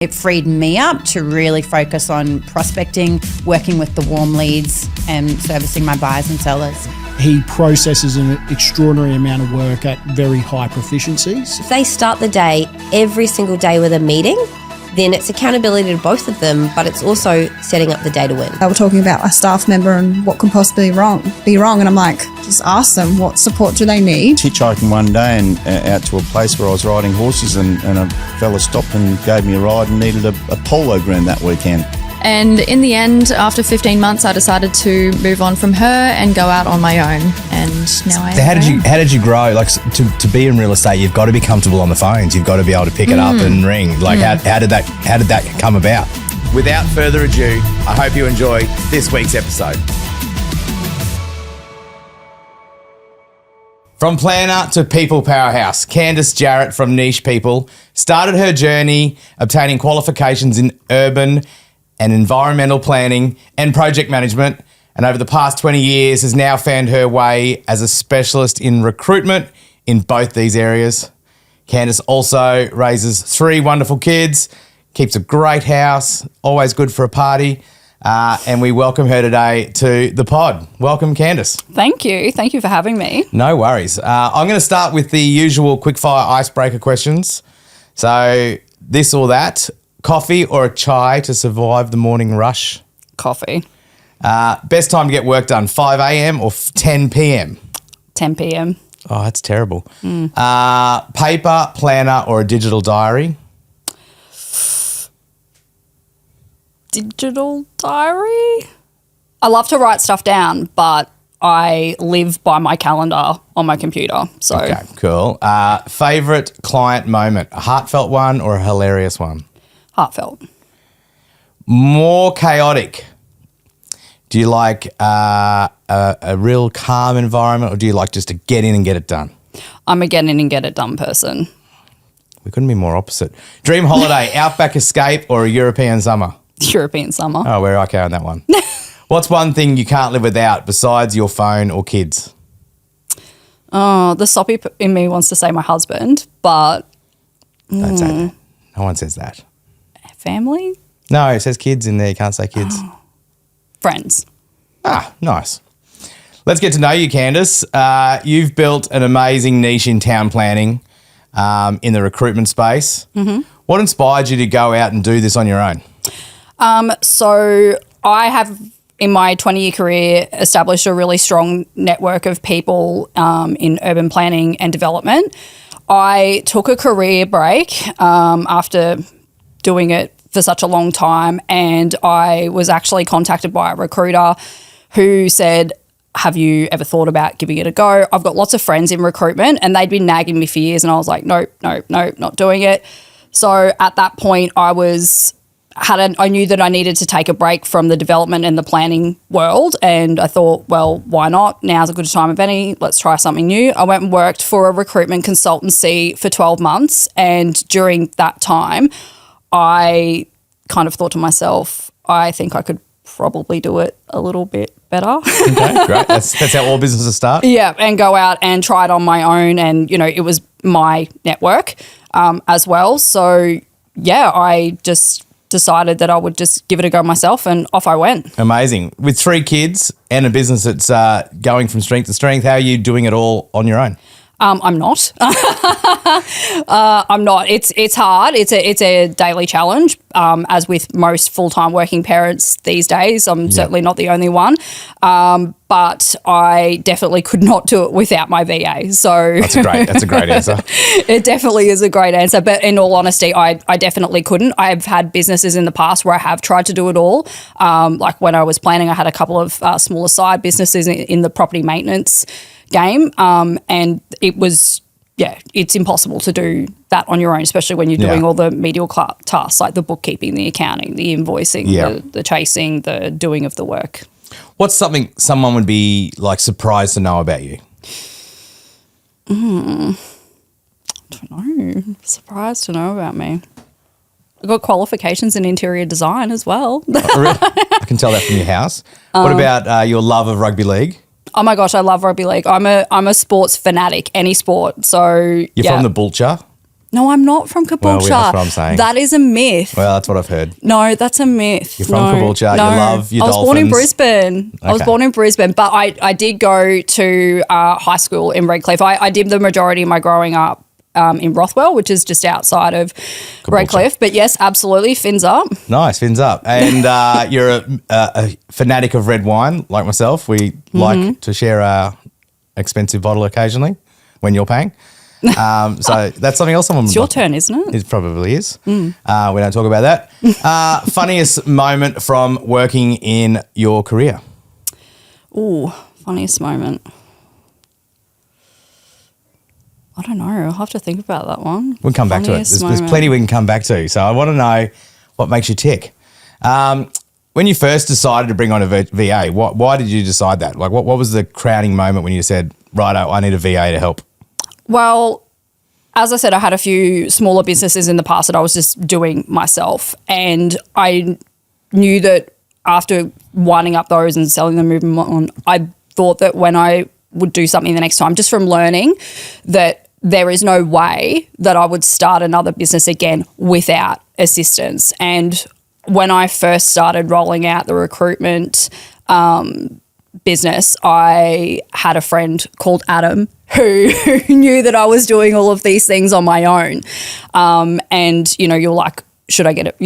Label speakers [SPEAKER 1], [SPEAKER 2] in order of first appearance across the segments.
[SPEAKER 1] It freed me up to really focus on prospecting, working with the warm leads and servicing my buyers and sellers.
[SPEAKER 2] He processes an extraordinary amount of work at very high proficiencies.
[SPEAKER 3] If they start the day every single day with a meeting, then it's accountability to both of them, but it's also setting up the day to win.
[SPEAKER 4] They were talking about a staff member and what could possibly be wrong, and I'm like, just ask them, what support do they need?
[SPEAKER 5] Hitchhiking one day and out to a place where I was riding horses and a fella stopped and gave me a ride and needed a polo ground that weekend.
[SPEAKER 6] And in the end, after 15 months, I decided to move on from her and go out on my own. And now I am.
[SPEAKER 7] So how did you grow? Like to be in real estate, you've got to be comfortable on the phones. You've got to be able to pick it up and ring. Like how did that come about?
[SPEAKER 8] Without further ado, I hope you enjoy this week's episode. From planner to people powerhouse, Candace Jarrett from Niche People started her journey obtaining qualifications in urban and environmental planning and project management, and over the past 20 years has now found her way as a specialist in recruitment in both these areas. Candace also raises 3 wonderful kids, keeps a great house, always good for a party, and we welcome her today to the pod. Welcome, Candace.
[SPEAKER 9] Thank you. Thank you for having me.
[SPEAKER 8] No worries. I'm going to start with the usual quickfire icebreaker questions. So this or that, coffee or a chai to survive the morning rush?
[SPEAKER 9] Coffee.
[SPEAKER 8] Best time to get work done, 5 a.m. or 10 p.m.?
[SPEAKER 9] 10 p.m.
[SPEAKER 8] Oh, that's terrible. Paper, planner or a digital diary?
[SPEAKER 9] Digital diary? I love to write stuff down, but I live by my calendar on my computer. So
[SPEAKER 8] Okay, cool. Favourite client moment, a heartfelt one or a hilarious one?
[SPEAKER 9] Heartfelt.
[SPEAKER 8] More chaotic. Do you like a real calm environment or do you like just to get in and get it done?
[SPEAKER 9] I'm a get in and get it done person.
[SPEAKER 8] We couldn't be more opposite. Dream holiday, outback escape or a European summer?
[SPEAKER 9] European summer.
[SPEAKER 8] Oh, we're okay on that one. What's one thing you can't live without besides your phone or kids?
[SPEAKER 9] Oh, the soppy in me wants to say my husband, but
[SPEAKER 8] Don't say that. No one says that.
[SPEAKER 9] family?
[SPEAKER 8] No, it says kids in there. You can't say kids.
[SPEAKER 9] Friends.
[SPEAKER 8] Ah, nice. Let's get to know you, Candace. You've built an amazing niche in town planning in the recruitment space. Mm-hmm. What inspired you to go out and do this on your own?
[SPEAKER 9] So I have, in my 20-year career, established a really strong network of people in urban planning and development. I took a career break after doing it for such a long time, and I was actually contacted by a recruiter who said, have you ever thought about giving it a go? I've got lots of friends in recruitment and they'd been nagging me for years, and I was like, nope, not doing it. So at that point I knew that I needed to take a break from the development and the planning world, and I thought, well, why not? Now's a good time of any. Let's try something new. I went and worked for a recruitment consultancy for 12 months, and during that time I kind of thought to myself, I think I could probably do it a little bit better.
[SPEAKER 8] Okay, great. That's how all businesses start.
[SPEAKER 9] Yeah, and go out and try it on my own, and, it was my network as well. So, yeah, I just decided that I would just give it a go myself, and off I went.
[SPEAKER 8] Amazing. With 3 kids and a business that's going from strength to strength, how are you doing it all on your own?
[SPEAKER 9] I'm not. I'm not. It's hard. It's a daily challenge. As with most full-time working parents these days, I'm certainly not the only one. But I definitely could not do it without my VA. So
[SPEAKER 8] that's a great answer.
[SPEAKER 9] It definitely is a great answer. But in all honesty, I definitely couldn't. I've had businesses in the past where I have tried to do it all. Like when I was planning, I had a couple of smaller side businesses in the property maintenance game, and it was, it's impossible to do that on your own, especially when you're doing all the medial tasks like the bookkeeping, the accounting, the invoicing, the chasing, the doing of the work.
[SPEAKER 8] What's something someone would be like surprised to know about you?
[SPEAKER 9] I don't know. Surprised to know about me. I've got qualifications in interior design as well.
[SPEAKER 8] Oh, really? I can tell that from your house. What about your love of rugby league?
[SPEAKER 9] Oh my gosh, I love rugby league. I'm a sports fanatic, any sport. So
[SPEAKER 8] you're from the Bulcher?
[SPEAKER 9] No, I'm not from Caboolture.
[SPEAKER 8] that's what I'm saying.
[SPEAKER 9] That is a myth.
[SPEAKER 8] Well, that's what I've heard.
[SPEAKER 9] No, that's a myth.
[SPEAKER 8] You're from Caboolture.
[SPEAKER 9] No.
[SPEAKER 8] You love your
[SPEAKER 9] I was born in
[SPEAKER 8] Dolphins.
[SPEAKER 9] Brisbane. I was
[SPEAKER 8] Okay.
[SPEAKER 9] born in Brisbane, but I did go to high school in Redcliffe. I did the majority of my growing up in Rothwell, which is just outside of Redcliffe. But yes, absolutely, fins up.
[SPEAKER 8] Nice, fins up. And you're a fanatic of red wine, like myself. We like to share our expensive bottle occasionally when you're paying. So that's something else someone.
[SPEAKER 9] It's your turn, isn't it?
[SPEAKER 8] It probably is. We don't talk about that. Funniest moment from working in your career?
[SPEAKER 9] Ooh, funniest moment. I don't know. I'll have to think about that one.
[SPEAKER 8] We'll come back to it. There's plenty we can come back to. So I want to know what makes you tick. When you first decided to bring on a VA, why did you decide that? Like, what was the crowning moment when you said, righto, I need a VA to help?
[SPEAKER 9] Well, as I said, I had a few smaller businesses in the past that I was just doing myself. And I knew that after winding up those and selling them, moving on, I thought that when I would do something the next time, just from learning that there is no way that I would start another business again without assistance. And when I first started rolling out the recruitment business, I had a friend called Adam who knew that I was doing all of these things on my own. And, you're like, should I get it?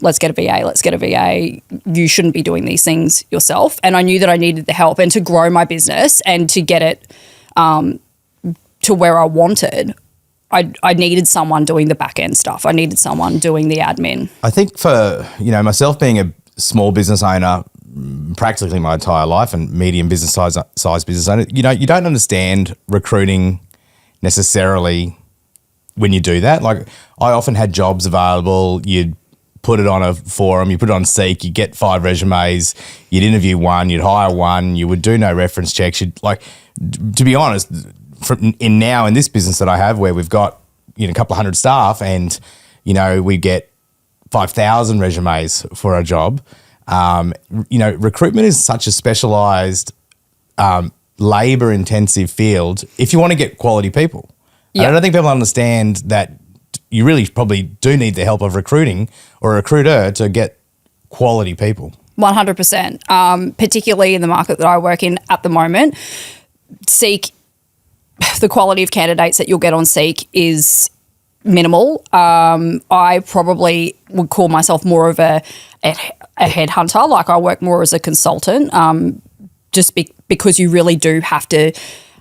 [SPEAKER 9] Let's get a VA, let's get a VA. You shouldn't be doing these things yourself. And I knew that I needed the help, and to grow my business and to get it to where I wanted, I needed someone doing the back end stuff. I needed someone doing the admin.
[SPEAKER 8] I think for, myself being a small business owner practically my entire life and medium business size business owner, you don't understand recruiting necessarily when you do that. Like, I often had jobs available. You'd put it on a forum, you put it on Seek, you get 5 resumes, you'd interview one, you'd hire one, you would do no reference checks. To be honest, in this business that I have, where we've got a couple of hundred staff, and we get 5,000 resumes for a job. Recruitment is such a specialized, labor intensive field if you want to get quality people.
[SPEAKER 9] Yep.
[SPEAKER 8] And I don't think people understand that you really probably do need the help of recruiting or a recruiter to get quality people.
[SPEAKER 9] 100%, particularly in the market that I work in at the moment. Seek, the quality of candidates that you'll get on Seek is minimal. I probably would call myself more of a headhunter. Like, I work more as a consultant, because you really do have to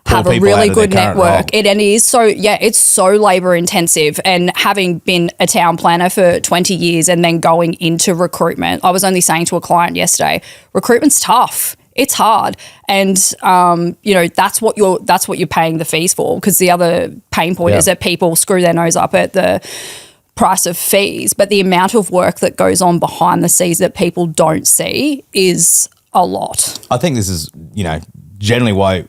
[SPEAKER 9] have a really good network. It is so, it's so labor intensive. And having been a town planner for 20 years and then going into recruitment, I was only saying to a client yesterday, recruitment's tough. It's hard. And, that's what you're paying the fees for, because the other pain point is that people screw their nose up at the price of fees. But the amount of work that goes on behind the scenes that people don't see is a lot.
[SPEAKER 8] I think this is, generally why,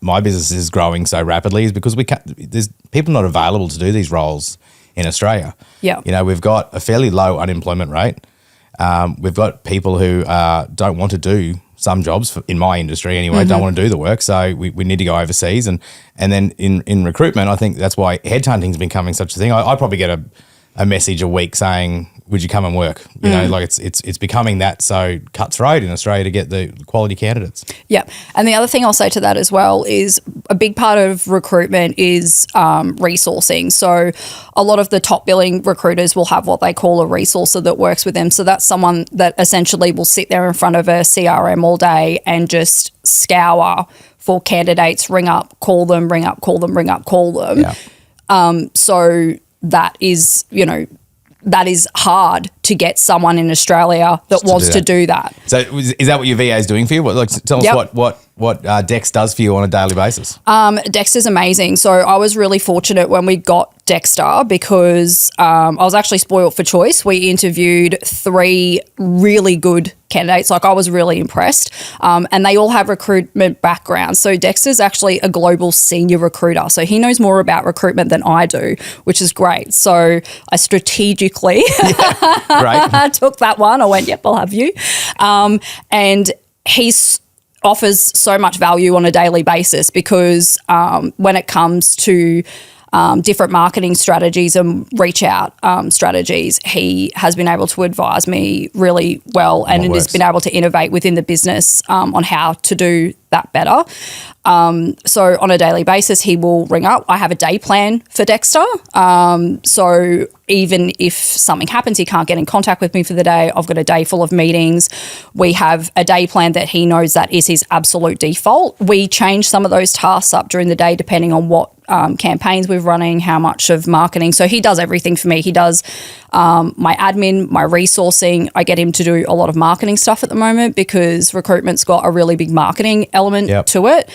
[SPEAKER 8] my business is growing so rapidly, is because there's people not available to do these roles in Australia.
[SPEAKER 9] Yeah.
[SPEAKER 8] We've got a fairly low unemployment rate. We've got people who don't want to do some jobs, in my industry anyway, don't want to do the work. So we need to go overseas. And then in recruitment, I think that's why headhunting is becoming such a thing. I probably get a message a week saying, would you come and work? It's becoming that so cutthroat in Australia to get the quality candidates.
[SPEAKER 9] Yeah. And the other thing I'll say to that as well is a big part of recruitment is resourcing. So a lot of the top billing recruiters will have what they call a resourcer that works with them. So that's someone that essentially will sit there in front of a CRM all day and just scour for candidates, ring up, call them, ring up, call them, ring up, call them.
[SPEAKER 8] Yeah.
[SPEAKER 9] So that is, that is hard to get someone in Australia that wants to do that.
[SPEAKER 8] So is that what your VA is doing for you? Tell us what Dex does for you on a daily basis.
[SPEAKER 9] Dexter's amazing. So I was really fortunate when we got Dexter, because I was actually spoiled for choice. We interviewed 3 really good candidates. Like, I was really impressed. And they all have recruitment backgrounds. So Dexter's actually a global senior recruiter. So he knows more about recruitment than I do, which is great. So I strategically took that one. I went, yep, I'll have you. And he's offers so much value on a daily basis, because when it comes to different marketing strategies and reach out strategies. He has been able to advise me really well and has been able to innovate within the business on how to do that better. So on a daily basis, he will ring up. I have a day plan for Dexter. So even if something happens, he can't get in contact with me for the day, I've got a day full of meetings. We have a day plan that he knows that is his absolute default. We change some of those tasks up during the day depending on what campaigns we're running, how much of marketing. So he does everything for me. He does my admin, my resourcing. I get him to do a lot of marketing stuff at the moment because recruitment's got a really big marketing element to it.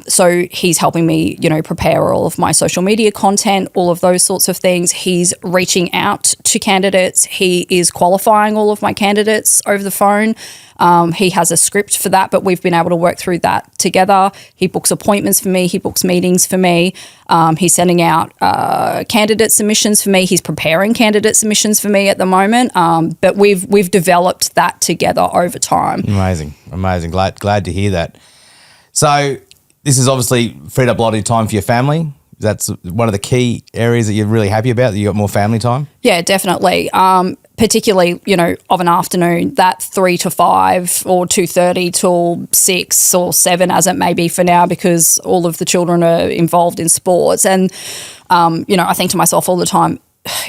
[SPEAKER 9] So he's helping me, prepare all of my social media content, all of those sorts of things. He's reaching out to candidates. He is qualifying all of my candidates over the phone. He has a script for that, but we've been able to work through that together. He books appointments for me. He books meetings for me. He's sending out candidate submissions for me. He's preparing candidate submissions for me at the moment. But we've developed that together over time.
[SPEAKER 8] Amazing. Glad to hear that. So this has obviously freed up a lot of your time for your family. That's one of the key areas that you're really happy about, that you got more family time?
[SPEAKER 9] Yeah, definitely. Particularly, of an afternoon, that 3 to 5 or 2:30 till 6 or 7, as it may be for now, because all of the children are involved in sports. And, I think to myself all the time,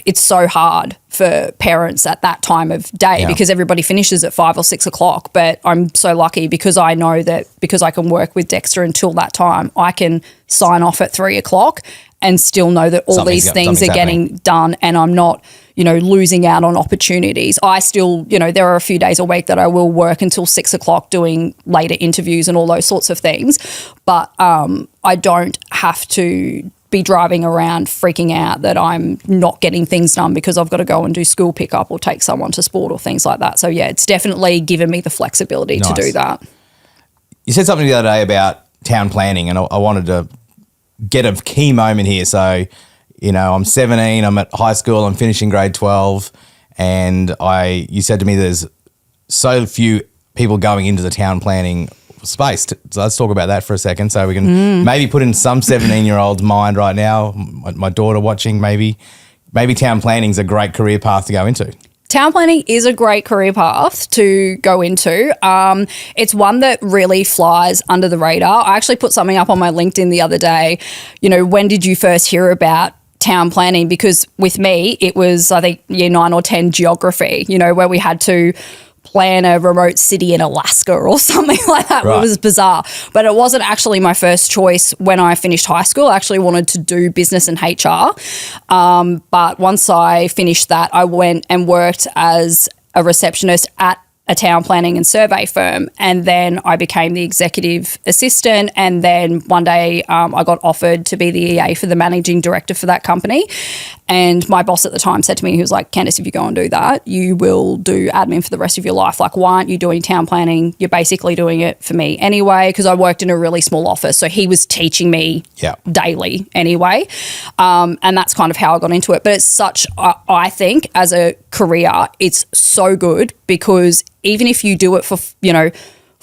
[SPEAKER 9] it's so hard for parents at that time of day because everybody finishes at 5 or 6 o'clock. But I'm so lucky because I know that because I can work with Dexter until that time, I can sign off at 3 o'clock and still know that all these things are getting done and I'm not, losing out on opportunities. I still, there are a few days a week that I will work until 6 o'clock doing later interviews and all those sorts of things. But I don't have to be driving around freaking out that I'm not getting things done because I've got to go and do school pickup or take someone to sport or things like that. So, yeah, it's definitely given me the flexibility to do that.
[SPEAKER 8] You said something the other day about town planning, and I wanted to get a key moment here. So, I'm 17, I'm at high school, I'm finishing grade 12, and you said to me there's so few people going into the town planning space. So let's talk about that for a second so we can maybe put in some 17-year-old's mind right now, my daughter watching, maybe town planning is a great career path to go into.
[SPEAKER 9] Town planning is a great career path to go into. It's one that really flies under the radar. I actually put something up on my LinkedIn the other day. When did you first hear about town planning? Because with me, it was, I think, year 9 or 10 geography, where we had to plan a remote city in Alaska or something like that. Right. It was bizarre. But it wasn't actually my first choice when I finished high school. I actually wanted to do business and HR. But once I finished that, I went and worked as a receptionist at a town planning and survey firm. And then I became the executive assistant. And then one day I got offered to be the EA for the managing director for that company. And my boss at the time said to me, he was like, Candace, if you go and do that, you will do admin for the rest of your life. Like, why aren't you doing town planning? You're basically doing it for me anyway, because I worked in a really small office. So he was teaching me daily anyway. And that's kind of how I got into it. But it's such, I think, as a career, it's so good because even if you do it for, 4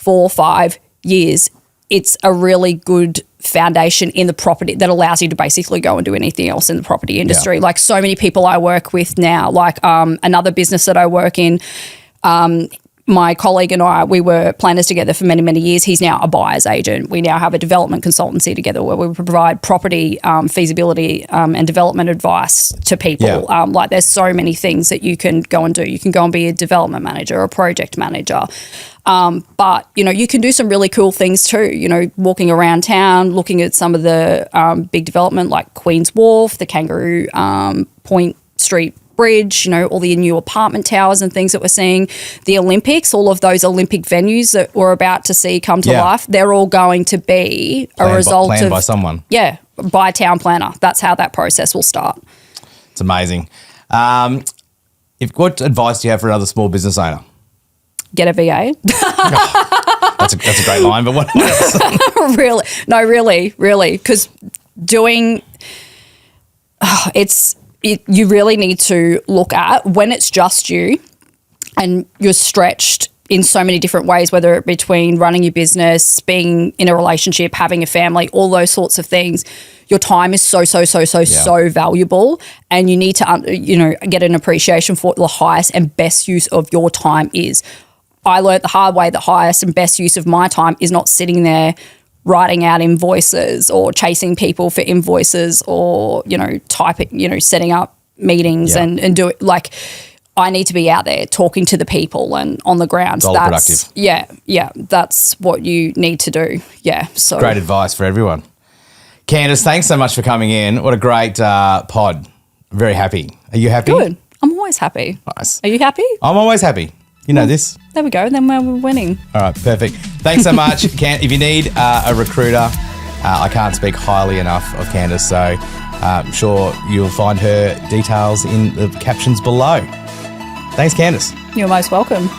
[SPEAKER 9] or 5 years, it's a really good foundation in the property that allows you to basically go and do anything else in the property industry. Like so many people I work with now, like another business that I work in, my colleague and I, we were planners together for many, many years. He's now a buyer's agent. We now have a development consultancy together where we provide property feasibility and development advice to people. Like there's so many things that you can go and do. You can go and be a development manager or a project manager. But, you can do some really cool things too, walking around town, looking at some of the big development like Queen's Wharf, the Kangaroo Point Street Bridge, all the new apartment towers and things that we're seeing, the Olympics, all of those Olympic venues that we're about to see come to life, they're all going to be a result
[SPEAKER 8] planned
[SPEAKER 9] of
[SPEAKER 8] by someone.
[SPEAKER 9] Yeah, by a town planner. That's how that process will start.
[SPEAKER 8] It's amazing. What advice do you have for another small business owner?
[SPEAKER 9] Get a VA.
[SPEAKER 8] That's a great line, but what else?
[SPEAKER 9] Really? No, really. Because you really need to look at when it's just you and you're stretched in so many different ways, whether it between running your business, being in a relationship, having a family, all those sorts of things. Your time is so valuable, and you need to, get an appreciation for what the highest and best use of your time is. I learned the hard way, the highest and best use of my time is not sitting there writing out invoices or chasing people for invoices or, typing, setting up meetings and do it like, I need to be out there talking to the people and on the ground.
[SPEAKER 8] Dollar productive.
[SPEAKER 9] Yeah. That's what you need to do. Yeah. So
[SPEAKER 8] great advice for everyone. Candace, thanks so much for coming in. What a great pod. Very happy. Are you happy?
[SPEAKER 9] Good. I'm always happy.
[SPEAKER 8] Nice.
[SPEAKER 9] Are you happy?
[SPEAKER 8] I'm always happy. You know this.
[SPEAKER 9] There we go. Then we're winning.
[SPEAKER 8] All right, perfect. Thanks so much. If you need a recruiter, I can't speak highly enough of Candace, so I'm sure you'll find her details in the captions below. Thanks, Candace.
[SPEAKER 9] You're most welcome.